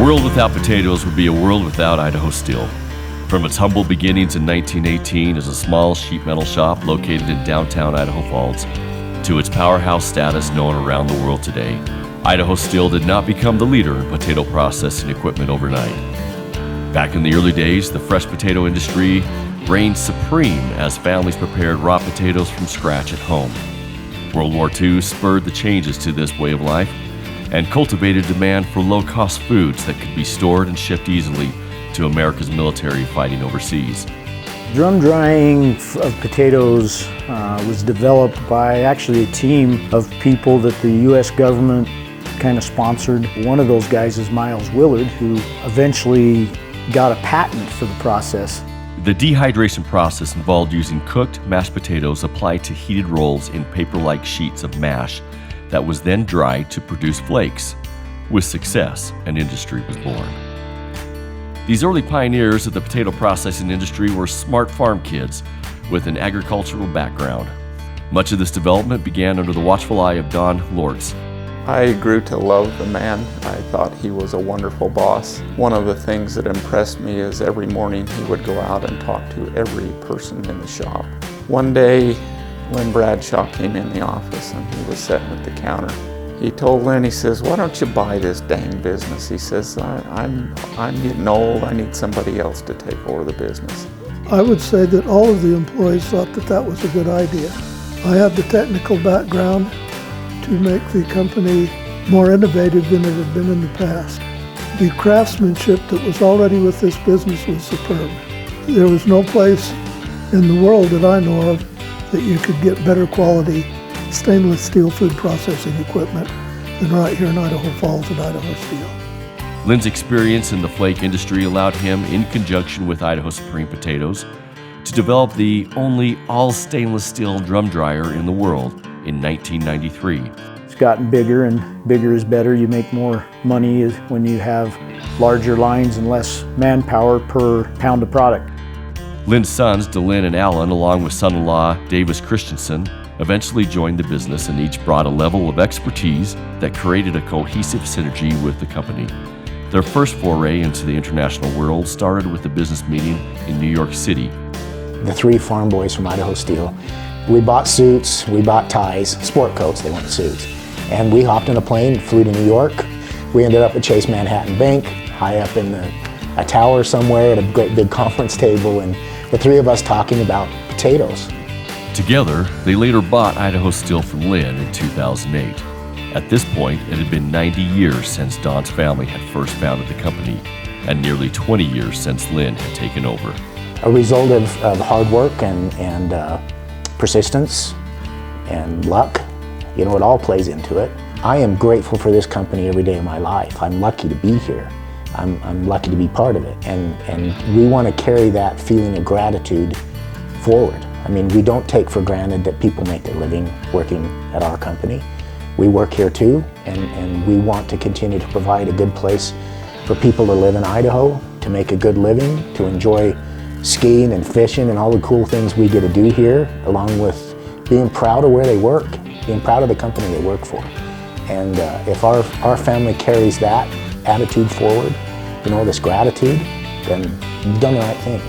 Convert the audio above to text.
world without potatoes would be a world without Idaho Steel. From its humble beginnings in 1918 as a small sheet metal shop located in downtown Idaho Falls, to its powerhouse status known around the world today, Idaho Steel did not become the leader in potato processing equipment overnight. Back in the early days, the fresh potato industry reigned supreme as families prepared raw potatoes from scratch at home. World War II spurred the changes to this way of life and cultivated demand for low-cost foods that could be stored and shipped easily to America's military fighting overseas. Drum drying of potatoes was developed by actually a team of people that the U.S. government kind of sponsored. One of those guys is Miles Willard, who eventually got a patent for the process. The dehydration process involved using cooked mashed potatoes applied to heated rolls in paper-like sheets of mash that was then dried to produce flakes. With success, an industry was born. These early pioneers of the potato processing industry were smart farm kids with an agricultural background. Much of this development began under the watchful eye of Don Lortz. I grew to love the man. I thought he was a wonderful boss. One of the things that impressed me is every morning he would go out and talk to every person in the shop. One day, Lynn Bradshaw came in the office and he was sitting at the counter. He told Lynn, he says, "Why don't you buy this dang business?" He says, I'm getting old, I need somebody else to take over the business. I would say that all of the employees thought that that was a good idea. I have the technical background to make the company more innovative than it had been in the past. The craftsmanship that was already with this business was superb. There was no place in the world that I know of that you could get better quality stainless steel food processing equipment than right here in Idaho Falls at Idaho Steel. Lynn's experience in the flake industry allowed him, in conjunction with Idaho Supreme Potatoes, to develop the only all stainless steel drum dryer in the world in 1993. It's gotten bigger, and bigger is better. You make more money when you have larger lines and less manpower per pound of product. Lynn's sons, DeLynn and Alan, along with son-in-law Davis Christensen, eventually joined the business, and each brought a level of expertise that created a cohesive synergy with the company. Their first foray into the international world started with a business meeting in New York City. The three farm boys from Idaho Steel, we bought suits, we bought ties, sport coats, they weren't suits. And we hopped in a plane, flew to New York. We ended up at Chase Manhattan Bank, high up in a tower somewhere at a great big conference table, and the three of us talking about potatoes. Together, they later bought Idaho Steel from Lynn in 2008. At this point, it had been 90 years since Don's family had first founded the company, and nearly 20 years since Lynn had taken over. A result of hard work and persistence and luck. You know, it all plays into it. I am grateful for this company every day of my life. I'm lucky to be here. I'm lucky to be part of it. And we want to carry that feeling of gratitude forward. I mean, we don't take for granted that people make their living working at our company. We work here too, and we want to continue to provide a good place for people to live in Idaho, to make a good living, to enjoy skiing and fishing and all the cool things we get to do here, along with being proud of where they work, being proud of the company they work for. And if our family carries that attitude forward, you know, this gratitude, then you've done the right thing.